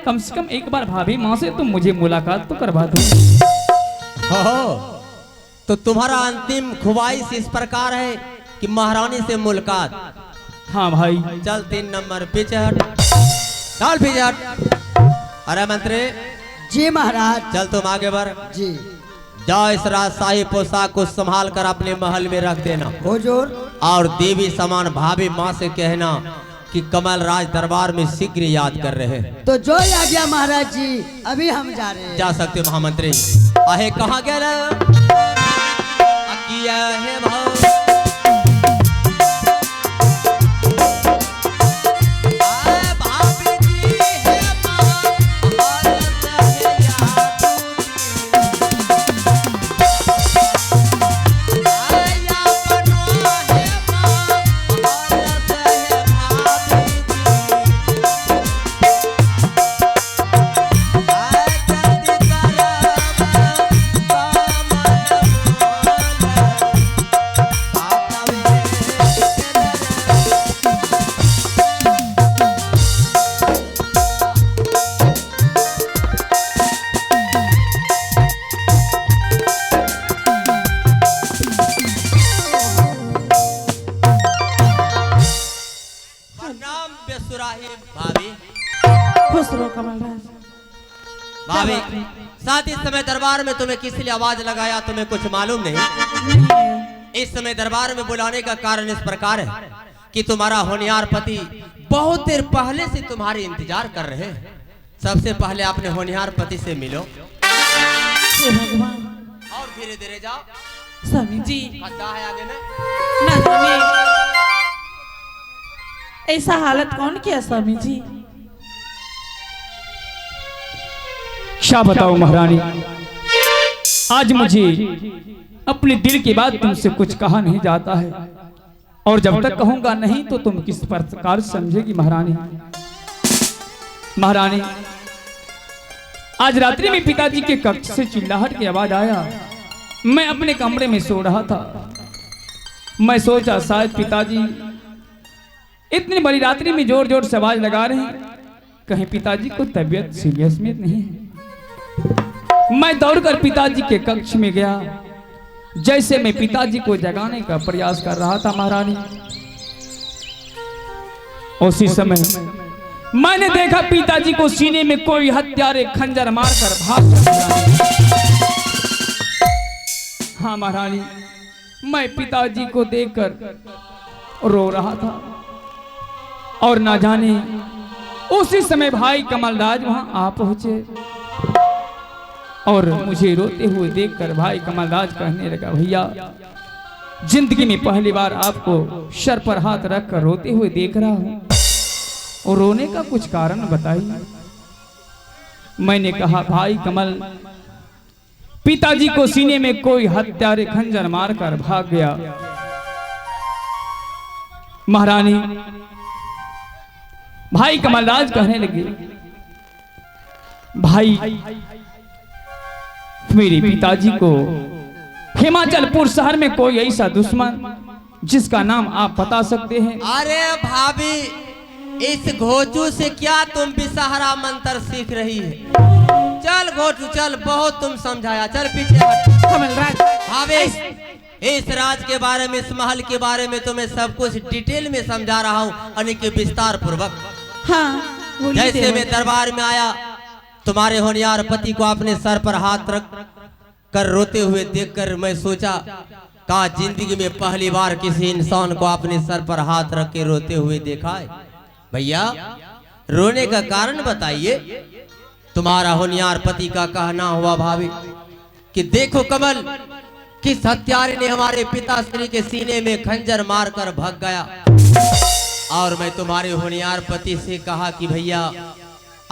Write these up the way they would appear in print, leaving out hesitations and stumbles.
कम से कम एक बार भाभी माँ से तुम मुझे मुलाकात तो करवा दो। हो तो तुम्हारा अंतिम ख्वाहिश इस प्रकार है कि महारानी से मुलाकात। हाँ भाई। चल 3 नंबर पीछे हट, चल पीछे हट। अरे मंत्री जी महाराज। चल तुम आगे बढ़ जी। जाओ इस राजशाही पोशाक को संभाल कर अपने महल में रख देना। हुजूर। और देवी समान भाभी माँ से कहना कि कमल राज दरबार में शीघ्र याद कर रहे हैं। तो जो आ गया महाराज जी, अभी हम जा रहे हैं। जा सकते हो महामंत्री। आहे कहाँ गया है भाव भाभी साथ इस समय दरबार में तुम्हें किस लिए आवाज लगाया तुम्हें कुछ मालूम नहीं? इस समय दरबार में बुलाने का कारण इस प्रकार है कि तुम्हारा होनिहार पति बहुत देर पहले से तुम्हारे इंतजार कर रहे हैं। सबसे पहले अपने होनिहार पति से मिलो और धीरे धीरे जाओ। स्वामी जी खड्डा है आगे में ना जाने ऐसा हालत कौन किया स्वामी जी? क्या बताओ महारानी, आज मुझे अपने दिल की बात तुमसे कुछ कहा नहीं जाता है और जब तक कहूंगा नहीं तो तुम किस प्रकार समझेगी महारानी। महारानी आज रात्रि में पिताजी के कक्ष से चिल्लाहट की आवाज आया। मैं अपने कमरे में सो रहा था। मैं सोचा शायद पिताजी इतनी बड़ी रात्रि में जोर जोर से आवाज लगा रहे हैं, कहीं पिताजी को तबीयत सीरियस में नहीं है। मैं दौड़कर पिताजी के कक्ष में गया। जैसे मैं पिताजी को जगाने का प्रयास कर रहा था महारानी, उसी समय मैंने देखा पिताजी को सीने में कोई हत्यारे खंजर मारकर भाग रहा। हाँ महारानी, मैं पिताजी को देखकर रो रहा था और ना जाने उसी समय भाई कमलराज वहां आ पहुंचे और मुझे रोते हुए देखकर भाई कमलराज कहने लगा, भैया जिंदगी में पहली बार आपको सर पर हाथ रखकर रोते हुए देख रहा हूं और रोने का कुछ कारण बताइए। मैंने कहा, भाई कमल, पिताजी को सीने में कोई हत्यारे खंजर मारकर भाग गया। महारानी भाई कमलराज कहने लगे, भाई मेरे पिताजी को हिमाचलपुर शहर में कोई ऐसा दुश्मन जिसका नाम आप बता सकते हैं? अरे भाभी, इस घोचू से क्या तुम विषहरा मंत्र सीख रही है? चल घोचू चल, बहुत तुम समझाया, चल पीछे हट। कमलराज भाभी इस राज के बारे में, इस महल के बारे में तुम्हें सब कुछ डिटेल में समझा रहा हूँ, यानी कि विस्तार पूर्वक। हाँ जैसे मैं दरबार में आया, तुम्हारे होनिहार पति को अपने सर पर हाथ रख कर रोते हुए देखकर मैं सोचा, कहा जिंदगी में पहली बार किसी इंसान को अपने सर पर हाथ रख के रोते हुए देखा है। भैया रोने का कारण बताइए। तुम्हारा होनिहार पति का कहना हुआ भाभी कि देखो कमल, किस हत्यारे ने हमारे पिताश्री के सीने में खंजर मारकर भाग गया। और मैं तुम्हारे होनिहार पति से कहा कि भैया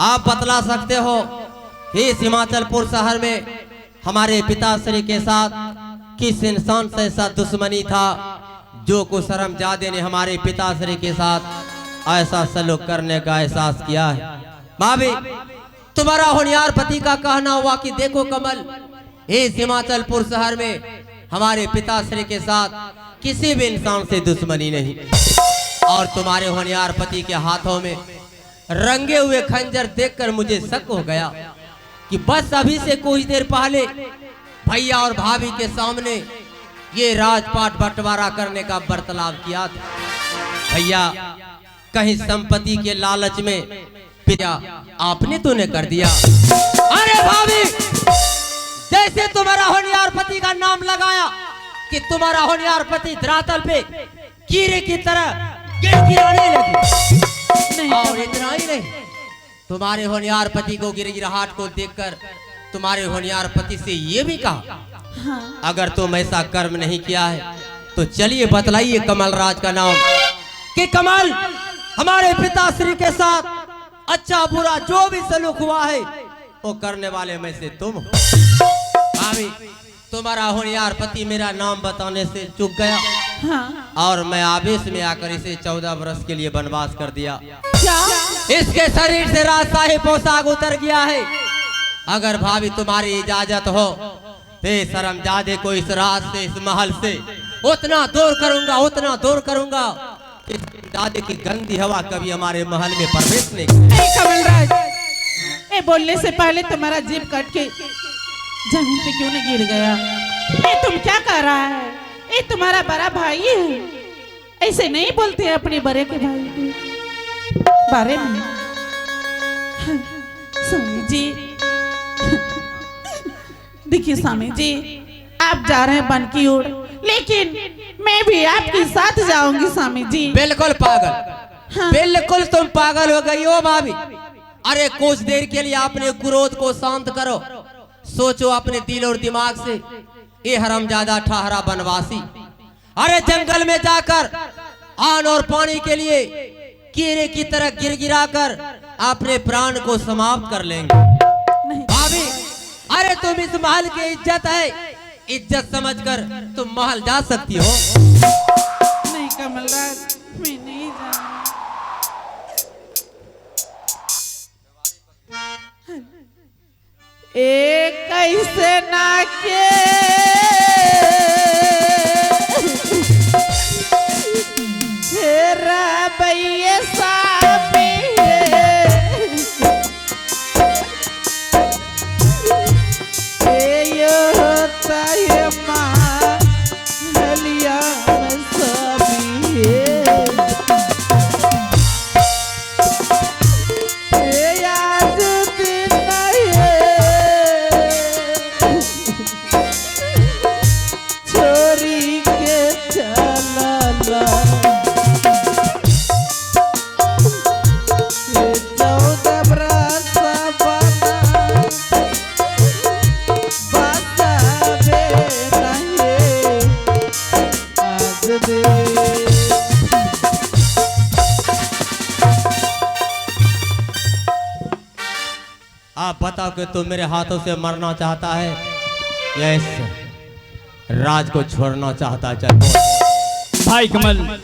आप बतला सकते हो इस हिमाचलपुर शहर में हमारे पिताश्री के साथ किस इंसान से ऐसा दुश्मनी था जो कुशरम जादे ने हमारे पिताश्री के साथ ऐसा सलूक करने का एहसास किया है। भाभी तुम्हारा होनिहार पति का कहना हुआ कि देखो कमल, इस हिमाचलपुर शहर में हमारे पिताश्री के साथ किसी भी इंसान से दुश्मनी नहीं। और तुम्हारे होनिहार पति के हाथों में रंगे हुए खंजर देखकर मुझे शक हो गया कि बस अभी से कुछ देर पहले भैया और भाभी के सामने ये राजपाट बंटवारा करने का बर्ताव किया था। भैया कहीं संपत्ति के लालच में पिता आपने तूने कर दिया। अरे भाभी, जैसे तुम्हारा होनहार पति का नाम लगाया कि तुम्हारा होनहार पति धरातल पे कीड़े की तरह गिड़गिड़ाने लगी। और इतना ही नहीं, तुम्हारे होनहार पति को गिड़गिड़ाहट को देखकर तुम्हारे होनहार पति से ये भी कहा, हाँ। अगर तुम ऐसा कर्म नहीं किया है तो चलिए बतलाइए कमलराज का नाम कि कमल हमारे पिताश्री के साथ अच्छा बुरा जो भी सलूक हुआ है वो करने वाले में से तुम हो। भाभी, तुम्हारा होनहार पति मेरा नाम बताने से चूक गया, हाँ। और मैं आवेश में आकर इसे 14 वर्ष के लिए वनवास कर दिया। क्या? इसके शरीर से राजशाही पोशाक उतर गया है। अगर भाभी तुम्हारी इजाजत हो तो शर्मजादे को इस रात से, इस महल से उतना दूर करूंगा, उतना दूर करूंगा कि दादी की गंदी हवा कभी हमारे महल में प्रवेश नहीं करेगी। कमलराज, ए बोलने से पहले तुम्हारा जीभ कट के जमीन पे क्यों नहीं गिर गया? ए तुम क्या कर रहा है? ए तुम्हारा बड़ा भाई है, ऐसे नहीं बोलते अपने बड़े के भाई के बारे में। स्वामी जी, देखिए स्वामी जी, आप जा रहे हैं वन की ओर, लेकिन मैं भी आपके साथ जाऊंगी स्वामी जी। बिल्कुल पागल, हाँ। बिल्कुल तुम पागल हो गई हो भाभी। अरे कुछ देर के लिए अपने क्रोध को शांत करो, सोचो अपने दिल और दिमाग से। ये हरामजादा ठहरा बनवासी अरे जंगल में जाकर अन्न और पानी के लिए कीड़े की तरह गिरगिरा कर अपने प्राण को समाप्त कर लेंगे। भाभी, अरे तुम इस महल की इज्जत है, इज्जत समझकर तुम महल जा सकती हो। नहीं कमलराज, मैं नहीं जाऊंगी। एक कैसे ना के तेरा भैया साबे ये होता है महलिया में सभी आप बताओ कि तू मेरे हाथों से मरना चाहता है या इस राज को छोड़ना चाहता है? चल बोल। भाई कमल,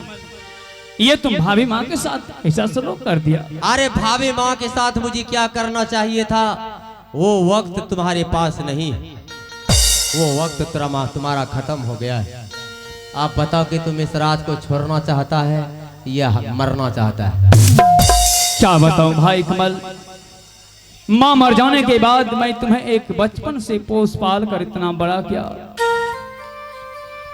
ये तुम भाभी माँ के साथ ऐसा सलूक कर दिया। अरे भाभी माँ के साथ मुझे क्या करना चाहिए था, वो वक्त तुम्हारे पास नहीं है, वो वक्त तुम्हारा खत्म हो गया है। आप बताओ कि तुम इस राज को छोड़ना चाहता है या मरना चाहता है? क्या बताऊं भाई कमल, माँ मर जाने के बाद मैं तुम्हें एक बचपन से पोस पाल कर इतना बड़ा किया।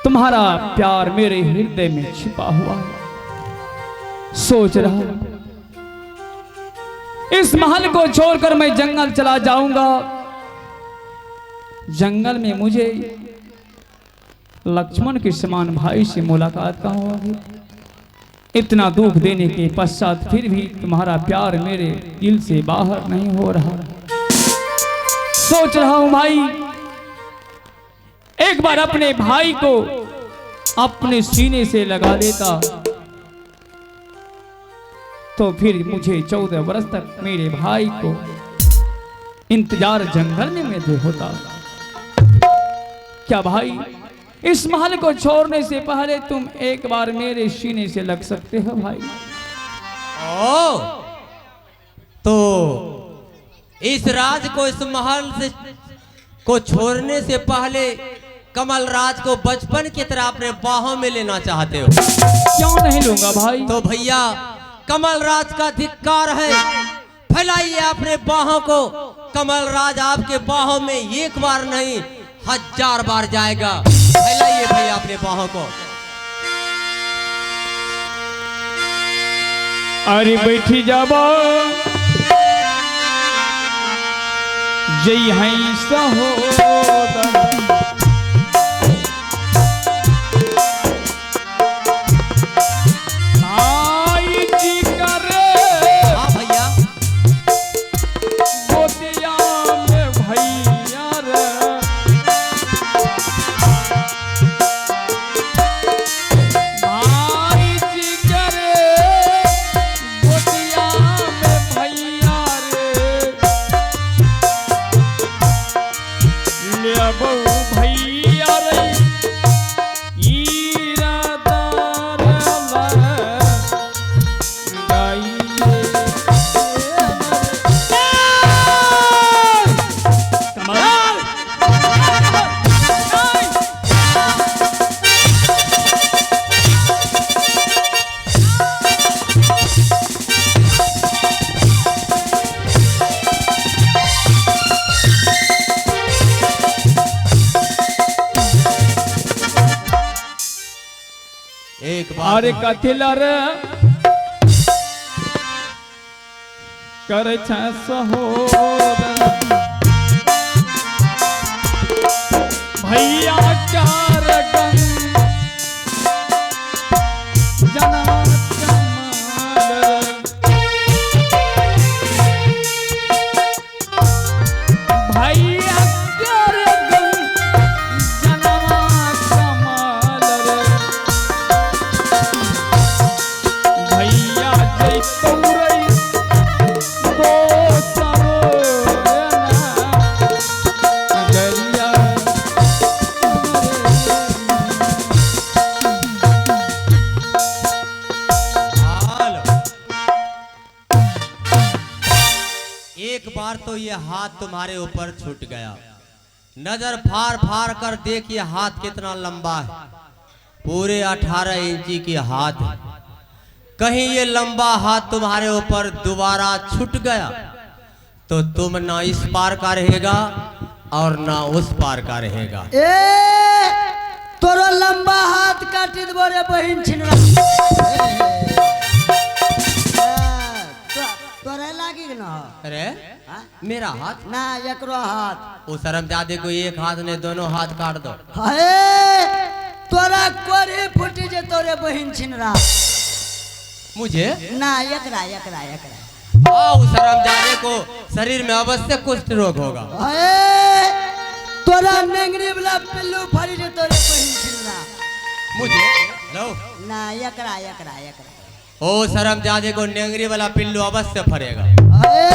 तुम्हारा प्यार मेरे हृदय में छिपा हुआ है। सोच रहा इस महल को छोड़कर मैं जंगल चला जाऊंगा, जंगल में मुझे लक्ष्मण के समान भाई से मुलाकात कहाँ होगी। इतना दुख देने के पश्चात फिर भी तुम्हारा प्यार मेरे दिल से बाहर नहीं हो रहा। सोच रहा हूं भाई, एक बार अपने भाई को अपने सीने से लगा लेता तो फिर मुझे 14 वर्ष तक मेरे भाई को इंतजार जंगल में मुझे होता। क्या भाई, इस महल को छोड़ने से पहले तुम एक बार मेरे सीने से लग सकते हो भाई? ओ, तो इस राज को, इस महल से को छोड़ने से पहले कमल राज को बचपन की तरह अपने बाहों में लेना चाहते हो? क्यों नहीं लूंगा भाई। तो भैया, कमल राज का धिक्कार है फैलाइए अपने बाहों को। कमलराज आपके बाहों में एक बार नहीं 1000 बार जाएगा। फैलाइए भैया अपने बाहों को। अरे बैठी जाबो जय है सहोदर। भाई जी करे हाँ भैया। गोतिया में भैया रे। भाई जी करे गोतिया में भैया रे। ले बहू भैया रे ईरादार एक बार अरे कथिलर कर सहोदर। भैया चार गंग जना कमाल। भैया चार गंग जना कमाल रे। भैया जय तौरई दो सरोना गरिया। हाल। एक बार तो ये हाथ तुम्हारे ऊपर छूट गया। नजर फाड़ फाड़ कर देख ये हाथ कितना लंबा है। पूरे 18 इंची की हाथ है। कहीं ये लंबा हाथ तुम्हारे ऊपर दोबारा छूट गया तो तुम ना इस पार का रहेगा और ना उस पार का रहेगा। ए तोरो लंबा हाथ काटी देबो रे बहिन छिनरा। तोरे लागी न अरे मेरा हाथ ना एकरो हाथ। वो शर्मजादे को एक हाथ ने दोनों हाथ काट दो। हाय तोरा कोरी फुटी जे तोरे बहिन छिनरा। मुझे ना एकरा एकरा एकरा। उस शर्मजादे को शरीर में अवश्य कुष्ठ रोग होगा। हाय तोरा नेंगरी वाला पिल्लू फरी जे तोरे बहिन छिनरा। मुझे लो ना एकरा एकरा एकरा। ओ शर्मजादे को नेंगरी वाला पिल्लू अवश्य फरेगा। हाय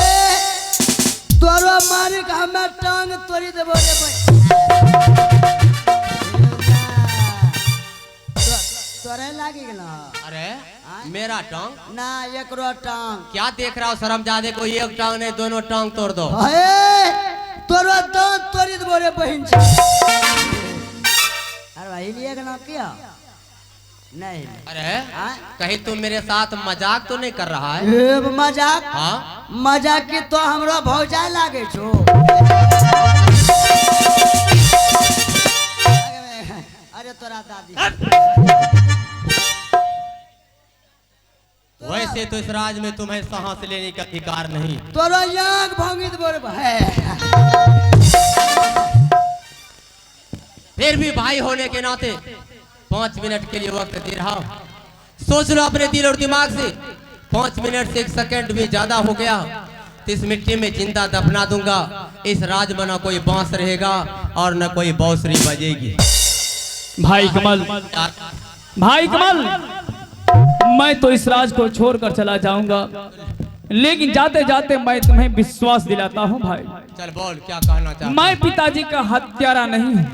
तोरो मालिक हमें टांग तोड़ी देबो रे बहिन। तोरे लागी गेल। अरे मेरा टांग ना एकरो टांग। क्या देख रहा हो शर्मजादे को एक टांग ने दोनों टांग तोड़ दो। हाय तोरो दांत तोड़ी देबो रे बहिन। अरे भाई लिए ना क्या नहीं। अरे कहीं तुम मेरे साथ मजाक तो नहीं कर रहा है? ए मजाक हाँ मजाक की तो हमरो भौजाई लागे छो। अरे तोरा दादी वैसे तो इस राज में तुम्हें सांस लेने का अधिकार नहीं। तोरो याग भंगित बोल है। फिर भी भाई होने के नाते 5 मिनट के लिए वक्त दे रहा हूं। सोच लो अपने दिल और दिमाग से। 5 मिनट से 1 सेकंड भी ज्यादा हो गया तो इस मिट्टी में जिंदा दफना दूंगा। इस राज में न कोई बांस रहेगा और न कोई बांसुरी बजेगी। भाई कमल, भाई कमल, मैं तो इस राज को छोड़कर चला जाऊंगा, लेकिन जाते जाते मैं तुम्हें विश्वास दिलाता हूं भाई। चल बोल क्या कहना चाहता। मैं पिताजी का हत्यारा नहीं हूं।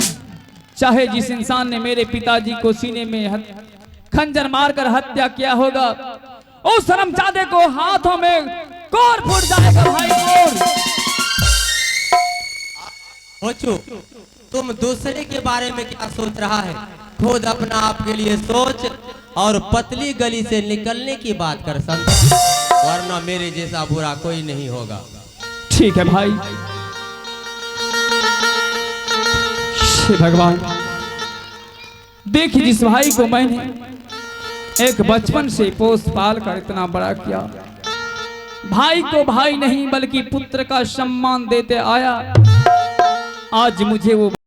चाहे जिस इंसान ने मेरे पिताजी को सीने में खंजर मारकर हत्या किया होगा, उस शर्मजादे को हाथों में कोर फूट जाएगा भाई, कोर। सोचो तुम दूसरे के बारे में क्या सोच रहा है। खुद अपना आप के लिए सोच और पतली गली से निकलने की बात कर सकता। वरना मेरे जैसा बुरा कोई नहीं होगा। ठीक है भाई। हे भगवान, देखिए जिस भाई को मैंने एक बचपन से पोस पाल कर इतना बड़ा किया, भाई को भाई नहीं बल्कि पुत्र का सम्मान देते आया, आज मुझे वो